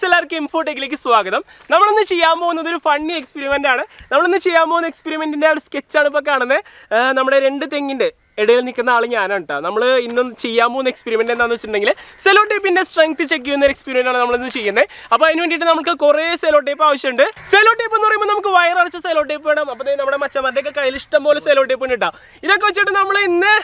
എല്ലാവർക്കും ഇൻഫോടെക്കിലേക്ക് സ്വാഗതം. നമ്മളിന്ന് ചെയ്യാൻ പോകുന്നത് ഒരു ഫണ്ണി എക്സ്പെരിമെൻ്റ് ആണ്. നമ്മളിന്ന് ചെയ്യാൻ പോകുന്ന എക്സ്പെരിമെൻറ്റിൻ്റെ ഒരു സ്കെച്ചാണ് ഇപ്പോൾ കാണുന്നത്. നമ്മുടെ രണ്ട് തെങ്ങിൻ്റെ ഇടയിൽ നിൽക്കുന്ന ആൾ ഞാനാണ് കേട്ടോ. നമ്മൾ ഇന്ന് ചെയ്യാൻ പോകുന്ന എക്സ്പെരിമെൻറ്റ് എന്താണെന്ന് വെച്ചിട്ടുണ്ടെങ്കിൽ സെലോ ടേപ്പിൻ്റെ സ്ട്രെങ്ത് ചെക്ക് ചെയ്യുന്ന ഒരു എക്സ്പെരിമെൻ്റ് ആണ് നമ്മളിന്ന് ചെയ്യുന്നത്. അപ്പോൾ അതിന് വേണ്ടിയിട്ട് നമുക്ക് കുറേ സെലോ ടേപ്പ് ആവശ്യമുണ്ട്. സെലോ ടേപ്പ് എന്ന് പറയുമ്പോൾ നമുക്ക് വയറടച്ച സെലോ ടേപ്പ് വേണം. അപ്പോൾ നമ്മുടെ മച്ചന്മാരുടെയൊക്കെ കയ്യിൽ ഇഷ്ടം പോലെ സെലോ ടേപ്പ് ഉണ്ട് കേട്ടോ. ഇതൊക്കെ വെച്ചിട്ട് നമ്മൾ ഇന്ന്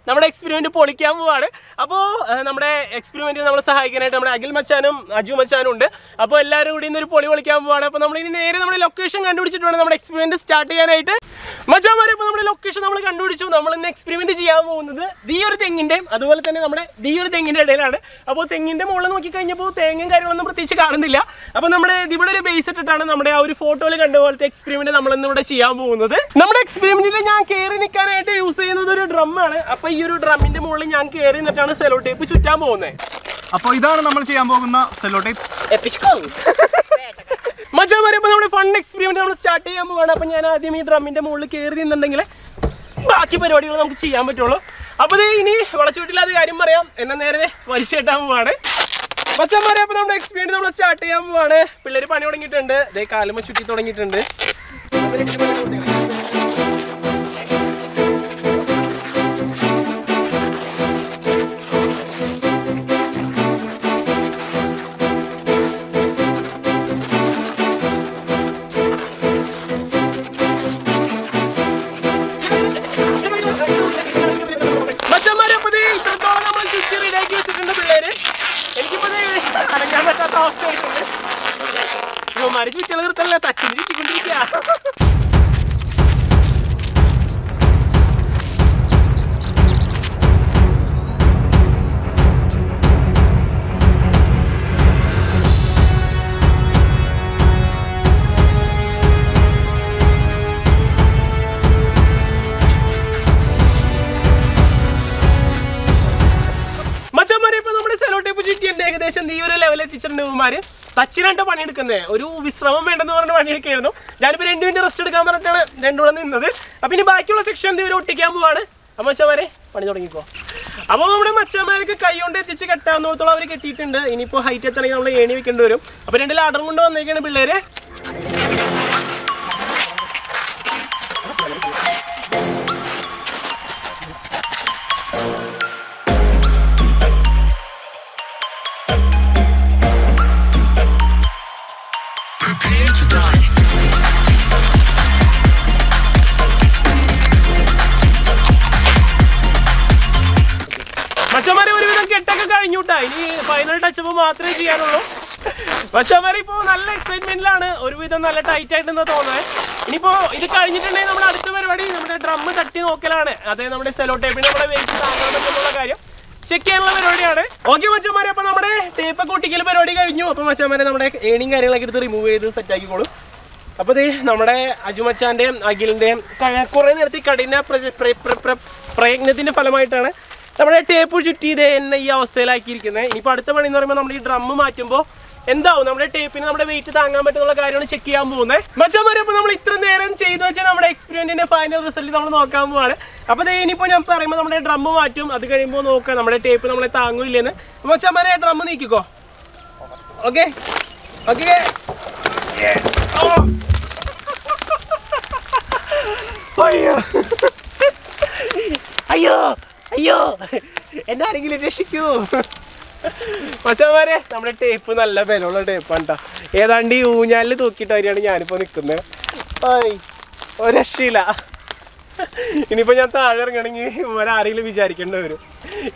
നമ്മുടെ എക്സ്പെരിമെൻറ്റ് പൊളിക്കാൻ പോവാണ്. അപ്പോൾ നമ്മുടെ എക്സ്പെരിമെൻറ്റിൽ നമ്മളെ സഹായിക്കാനായിട്ട് നമ്മുടെ അഖിൽ മച്ചാനും അജു മച്ചാനും ഉണ്ട്. അപ്പോൾ എല്ലാവരും കൂടി ഇന്നൊരു പൊളിക്കാൻ പോവാണ്. അപ്പോൾ നമ്മൾ ഇനി നേരെ നമ്മുടെ ലൊക്കേഷൻ കണ്ടുപിടിച്ചിട്ട് വേണം നമ്മുടെ എക്സ്പെരിമെൻറ്റ് സ്റ്റാർട്ട് ചെയ്യാനായിട്ട്. മച്ചാന്മാരെ ഇപ്പോൾ നമ്മുടെ ലൊക്കേഷൻ നമ്മൾ കണ്ടുപിടിച്ചു. നമ്മൾ ഇന്ന് എക്സ്പെരിമെൻറ്റ് ചെയ്യാൻ പോകുന്നത് ഈ ഒരു തെങ്ങിൻ്റെയും അതുപോലെ തന്നെ നമ്മുടെ ഈ ഒരു തെങ്ങിൻ്റെ ഇടയിലാണ്. അപ്പോൾ തെങ്ങിൻ്റെ മുകളിൽ നോക്കിക്കഴിഞ്ഞപ്പോൾ തേങ്ങയും കാര്യങ്ങളൊന്നും പ്രത്യേകിച്ച് കാണുന്നില്ല. അപ്പോൾ നമ്മുടെ ഇവിടെ ഒരു ബേസ് ഇട്ടിട്ടാണ് നമ്മുടെ ആ ഒരു ഫോട്ടോയിൽ കണ്ട പോലത്തെ എക്സ്പെരിമെൻറ്റ് നമ്മളിന്ന് ഇവിടെ ചെയ്യാൻ പോകുന്നത്. നമ്മുടെ എക്സ്പെരിമെൻറ്റിൽ ഞാൻ കയറി നിൽക്കാനായിട്ട് യൂസ് ചെയ്യുന്നത് ഒരു ഡ്രമ്മാണ്. അപ്പോൾ ഈ ഒരു ഡ്രമ്മിന്റെ മുകളിൽ ഞാൻ കയറി നിന്നിട്ടാണ് സെലോ ടേപ്പ് ചുറ്റാൻ പോകുന്നത്. അപ്പോൾ ഇതാണ് നമ്മൾ ചെയ്യാൻ പോകുന്ന സെലോ ടേപ്പ്. മച്ചാന്മാരെ ഇപ്പോൾ നമ്മുടെ ഫൺ എക്സ്പെരിമെന്റ് നമ്മൾ സ്റ്റാർട്ട് ചെയ്യാൻ പോവാണ്. അപ്പോൾ ഞാൻ ആദ്യം ഈ ഡ്രമ്മിന്റെ മുകളിൽ കയറി നിന്നുണ്ടെങ്കിൽ ബാക്കി പരിപാടികൾ നമുക്ക് ചെയ്യാൻ പറ്റുള്ളൂ. അപ്പോൾ ഇത് ഇനി വളച്ചുവിട്ടില്ലാത്ത കാര്യം പറയാം, എന്നെ നേരെ വലിച്ചു കെട്ടാൻ പോവാണ്. മച്ചാന്മാരെ അപ്പോൾ നമ്മുടെ എക്സ്പെരിമെന്റ് നമ്മൾ സ്റ്റാർട്ട് ചെയ്യാൻ പോവാണ്. പിള്ളേർ പണി തുടങ്ങിയിട്ടുണ്ട്, ഇതേ കാലുമ ചുറ്റി തുടങ്ങിയിട്ടുണ്ട്. ചുറ്റികൾ നിർത്തല്ല, തച്ചിന് ചുറ്റിക്കൊണ്ടിരിക്കുക. മച്ചന്മാരെ ഇപ്പൊ നമ്മുടെ സെലോ ടേപ്പ് ചുറ്റിയുണ്ട്. ഏകദേശം ഈ ഒരു ലെവലിൽ എത്തിച്ചിട്ടുണ്ട്. ഇവന്മാര് തച്ചിനായിട്ട് പണിയെടുക്കുന്നത്, ഒരു വിശ്രമം വേണ്ടെന്ന് പറഞ്ഞ് പണിയെടുക്കായിരുന്നു. ഞാനിപ്പോൾ 2 മിനിറ്റ് റെസ്റ്റ് എടുക്കാൻ പറഞ്ഞിട്ടാണ് രണ്ടുകൂടെ നിന്നത്. അപ്പം ഇനി ബാക്കിയുള്ള സെക്ഷൻ ഇവർ ഒട്ടിക്കാൻ പോവാണ്. അപ്പം മച്ചന്മാരെ പണി തുടങ്ങിക്കോ. അപ്പോൾ നമ്മുടെ മച്ചന്മാർക്ക് കൈ കൊണ്ട് എത്തിച്ച് കെട്ടാവുന്നോടത്തോളം അവർ കെട്ടിയിട്ടുണ്ട്. ഇനിയിപ്പോൾ ഹൈറ്റ് എത്തണമെങ്കിൽ നമ്മൾ ഏണി വെക്കേണ്ടി വരും. അപ്പോൾ 2 ലാഡറും കൊണ്ട് വന്നേക്കാണ് പിള്ളേര്. മച്ചന്മാരെ ഒരുവിധം കെട്ടൊക്കെ കഴിഞ്ഞുട്ടാ. ഇനി ഫൈനൽ ടച്ചപ്പ് മാത്രമേ ചെയ്യാനുള്ളൂ. മച്ചന്മാരെ ഇപ്പോൾ നല്ല എക്സൈറ്റ്മെന്റിലാണ്. ഒരുവിധം നല്ല ടൈറ്റ് ആയിട്ടെന്ന് തോന്നുന്നത്. ഇനിയിപ്പോൾ ഇത് കഴിഞ്ഞിട്ടുണ്ടെങ്കിൽ നമ്മുടെ അടുത്ത പരിപാടി നമ്മുടെ ഡ്രമ്മ് തട്ടി നോക്കലാണ്. അതായത് നമ്മുടെ സെലോ ടേപ്പിന് നമ്മുടെ വെയിറ്റ് താങ്ങാൻ പറ്റുന്നുള്ള കാര്യം ചെക്ക് ചെയ്യാനുള്ള പരിപാടിയാണ്. ഓക്കെ മച്ചന്മാരെ, അപ്പോൾ നമ്മുടെ ടേപ്പൊക്കെ ഒട്ടിക്കൽ പരിപാടി കഴിഞ്ഞു. അപ്പോൾ മച്ചന്മാരെ നമ്മുടെ ഏണിയും കാര്യങ്ങളൊക്കെ എടുത്ത് റിമൂവ് ചെയ്ത് സെറ്റ് ആക്കിക്കോളും. അപ്പോൾ ഇത് നമ്മുടെ അജുമച്ചാൻ്റെയും അഖിലിൻ്റെയും കുറേ നേരത്തെ കഠിന പ്രയത്നത്തിൻ്റെ ഫലമായിട്ടാണ് നമ്മുടെ ടേപ്പ് ചുറ്റിയത് എന്നെ ഈ അവസ്ഥയിലാക്കിയിരിക്കുന്നത്. ഇനിയിപ്പോൾ അടുത്ത പണി എന്ന് പറയുമ്പോൾ നമ്മൾ ഈ ഡ്രമ്മ് മാറ്റുമ്പോൾ എന്താവും, നമ്മുടെ ടേപ്പിന് നമ്മുടെ വെയിറ്റ് താങ്ങാൻ പറ്റുന്ന കാര്യമാണ് ചെക്ക് ചെയ്യാൻ പോകുന്നത്. മച്ചന്മാരെ അപ്പോൾ നമ്മൾ ഇത്ര നേരം ചെയ്തു വെച്ചാൽ നമ്മുടെ എക്സ്പെരിമെൻറ്റിൻ്റെ ഫൈനൽ റിസൾട്ട് നമ്മൾ നോക്കാൻ പോവാണ്. അപ്പോൾ ഇനിയിപ്പോൾ ഞാൻ പറയുമ്പോൾ നമ്മുടെ ഡ്രമ്മ് മാറ്റും. അത് കഴിയുമ്പോൾ നോക്കാം നമ്മുടെ ടേപ്പ് നമ്മളെ താങ്ങില്ലെന്ന്. മച്ചന്മാരെ ഡ്രമ്മ് നീക്കിക്കോ. Okay okay. അയ്യോ അയ്യോ അയ്യോ, എന്നെ ആരെങ്കിലും രക്ഷിക്കൂ. മച്ചന്മാരെ നമ്മുടെ ടേപ്പ് നല്ല ബലമുള്ള ടേപ്പാണ് കേട്ടോ. ഏതാണ്ട് ഈ ഊഞ്ഞാലിൽ തൂക്കിയിട്ടാണ് ഞാനിപ്പോൾ നിൽക്കുന്നത്. ഒരു രക്ഷയില്ല. ഇനിയിപ്പോൾ ഞാൻ താഴെ ഇറങ്ങണമെങ്കിൽ ഇവരെ ആരെങ്കിലും വിചാരിക്കേണ്ടി വരും.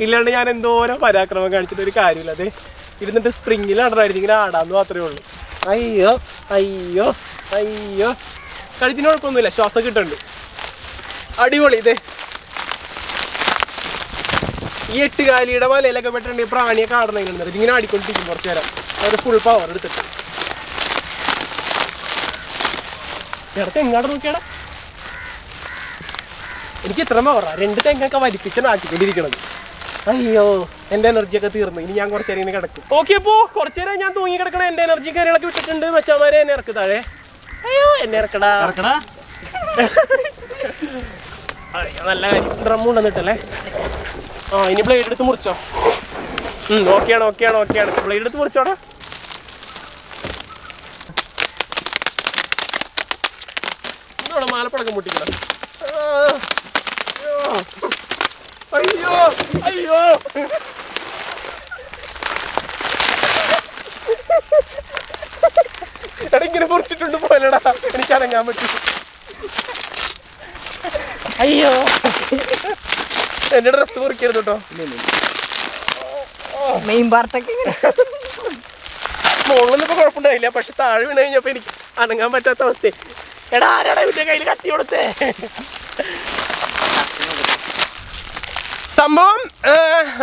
ഇല്ലാണ്ട് ഞാൻ എന്തോരം പരാക്രമം കാണിച്ചിട്ട് ഒരു കാര്യമില്ല. അതെ ഇരുന്നിട്ട് സ്പ്രിങ്ങിൽ ആടായിരുന്നു, ഇങ്ങനെ ആടാന്ന് മാത്രമേ ഉള്ളൂ. അയ്യോ അയ്യോ അയ്യോ, കഴുത്തിന് കുഴപ്പമൊന്നുമില്ല, ശ്വാസം കിട്ടുന്നുണ്ട്. അടിപൊളി. ഇതേ ഈ 8 കാലിയുടെ വലയിലൊക്കെ പെട്ടിട്ടുണ്ട്. പ്രാണിയൊക്കെ ആടുന്നതിനുണ്ട്. ഇതിങ്ങനെ ആടിക്കൊണ്ടിരിക്കും കുറച്ച് നേരം. അവർ ഫുൾ പവർ എടുത്തിട്ട് ഇടത്ത് എങ്ങാട് നോക്കിയാടാ. എനിക്ക് ഇത്ര പവറാ, 2 തെങ്ങൊക്കെ വലിപ്പിച്ചാണ് ആട്ടിക്കൊണ്ടിരിക്കണത്. അയ്യോ, എൻ്റെ എനർജിയൊക്കെ തീർന്നു. ഇനി ഞാൻ കുറച്ച് നേരം ഇങ്ങനെ കിടക്കും. ഓക്കെ, അപ്പോൾ കുറച്ച് നേരം ഞാൻ തൂങ്ങി കിടക്കണം. എൻ്റെ എനർജി കാര്യങ്ങളൊക്കെ വിട്ടിട്ടുണ്ട്. മച്ചാന്മാരെ എന്നെ ഇറക്ക് താഴെ. അയ്യോ, എന്നെ ഇറക്കടാ. നല്ല കാര്യം. ഡ്രം കൊണ്ടുവന്നിട്ടല്ലേ. ആ, ഇനി ബ്ലേഡ് എടുത്ത് മുറിച്ചോ. ഓക്കെയാണ്. ബ്ലേഡ് എടുത്ത് മുറിച്ചോടാ. പൊട്ടിക്കണം, മാലപ്പടക്കം പൊട്ടിക്കണം. അയ്യോ അയ്യോ എടാ ഇങ്ങനെ കുറിച്ചിട്ടുണ്ട് പോലടാ, എനിക്ക് അനങ്ങാൻ പറ്റും. അയ്യോ എന്റെ ഡ്രസ്സ് കുറിക്കരുത് കേട്ടോ. മെയിൻ പാർട്ടൊക്കെ മുകളിലൊന്നും ഇപ്പൊ കുഴപ്പമുണ്ടായില്ല, പക്ഷെ താഴെ വീണ് കഴിഞ്ഞപ്പോ എനിക്ക് അനങ്ങാൻ പറ്റാത്ത അവസ്ഥ. എടാ ആരാടാ ഇവന്റെ കയ്യിൽ കത്തി കൊടുത്തേ? സംഭവം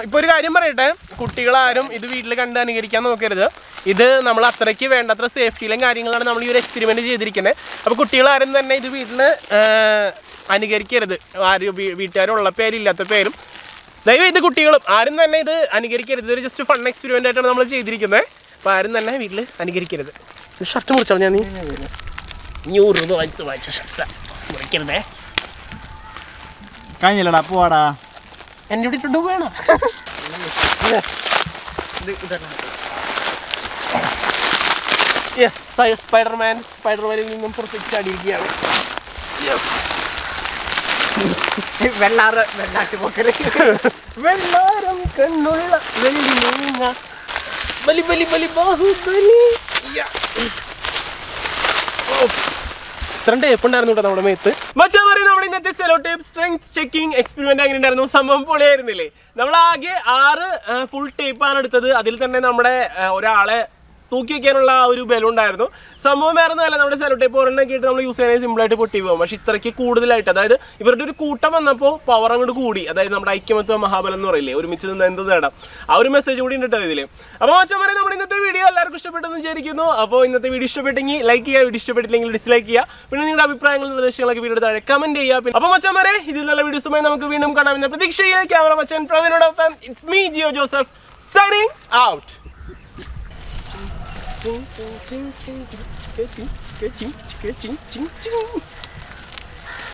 ഇപ്പൊ ഒരു കാര്യം പറയട്ടെ, കുട്ടികളാരും ഇത് വീട്ടിൽ കണ്ട് അനുകരിക്കാൻ നോക്കരുത്. ഇത് നമ്മൾ അത്രയ്ക്ക് വേണ്ടത്ര സേഫ്റ്റിയിലും കാര്യങ്ങളാണ് നമ്മൾ ഈ ഒരു എക്സ്പെരിമെന്റ് ചെയ്തിരിക്കുന്നത്. അപ്പോൾ കുട്ടികളാരും തന്നെ ഇത് വീട്ടിൽ അനുകരിക്കരുത്. ആരും വീട്ടുകാരുള്ള പേരും ഇല്ലാത്ത പേരും ദയവ് ഇത് കുട്ടികളും ആരും തന്നെ ഇത് അനുകരിക്കരുത്. ഇതൊരു ജസ്റ്റ് ഫൺ എക്സ്പെരിമെന്റ് ആയിട്ടാണ് നമ്മൾ ചെയ്തിരിക്കുന്നത്. അപ്പോൾ ആരും തന്നെ വീട്ടിൽ അനുകരിക്കരുത്. ഷർട്ട് മുറിച്ചോ? ഞാൻ 100 രൂപ വാങ്ങിച്ച ഷർട്ട് മുറിക്കരുതേ. കഴിഞ്ഞില്ലടാ, പോവാടാ. എൻ്റെ ഇവിടെ ഇട്ടുണ്ട് വേണം. യെസ്, സ്പൈഡർമാനിൽ നിന്നും പുറത്തേക്ക് ചാടിയിരിക്കുകയാണ്. വെള്ളാരം കണ്ണുള്ള വെള്ളി മൂങ്ങ ബലി ബലി ബലി ബാഹുബലി. ഇത്രയും ടേപ്പ് ഉണ്ടായിരുന്നു കേട്ടോ നമ്മുടെ മേത്ത്. മച്ചാൻ പറയും നമ്മുടെ ഇന്നത്തെ sello tape strength checking experiment എങ്ങനെ ഉണ്ടായിരുന്നു? സംഭവം പൊളിയായിരുന്നില്ലേ? നമ്മൾ ആകെ 6 ഫുൾ ടേപ്പാണ് എടുത്തത്. അതിൽ തന്നെ നമ്മുടെ ഒരാളെ തൂക്കി വെക്കാനുള്ള ആ ഒരു ബലം ഉണ്ടായിരുന്നു. സംഭവം വേറെ ഒന്നുമല്ല, നമ്മുടെ സെലോ ടേപ്പ് ഒരെണ്ണൊക്കെ ആയിട്ട് നമ്മൾ യൂസ് ചെയ്യാൻ സിമ്പിളായിട്ട് പൊട്ടി പോകും. പക്ഷെ ഇത്രയ്ക്ക് കൂടുതലായിട്ട്, അതായത് ഇവരുടെ ഒരു കൂട്ടം വന്നപ്പോൾ പവർ അങ്ങോട്ട് കൂടി. അതായത് നമ്മുടെ ഐക്യമത്വ മഹാബലം എന്ന് പറയില്ലേ, ഒരുമിച്ച് നിന്ന് എന്ത് നേടാം, ആ ഒരു മെസ്സേജ് കൂടി ഉണ്ട് ഇതിൽ. അപ്പോൾ മച്ചാൻ പറയും നമ്മുടെ ഇന്നത്തെ വീഡിയോ എല്ലാവർക്കും ഇഷ്ടപ്പെട്ടെന്ന് വിചാരിക്കുന്നു. അപ്പോൾ ഇന്നത്തെ വീഡിയോ ഇഷ്ടപ്പെട്ടെങ്കിൽ ലൈക്ക് ചെയ്യുക, വീഡിയോ ഇഷ്ടപ്പെട്ടില്ലെങ്കിൽ ഡിസ്ലൈക്ക് ചെയ്യുക. പിന്നെ നിങ്ങളുടെ അഭിപ്രായങ്ങളും നിർദ്ദേശങ്ങളൊക്കെ വീഡിയോ താഴെ കമന്റ് ചെയ്യുക. അപ്പോൾ മച്ചാൻ പറയും ഇതിൽ നല്ല വീഡിയോസുമായി നമുക്ക് വീണ്ടും കാണാമെന്ന പ്രതീക്ഷയിൽ ക്യാമറ മച്ചാൻ പ്രവീണോടൊപ്പം it's me Jio Joseph signing out. Ching ching ching ching ching ching ching ching ching ching ching.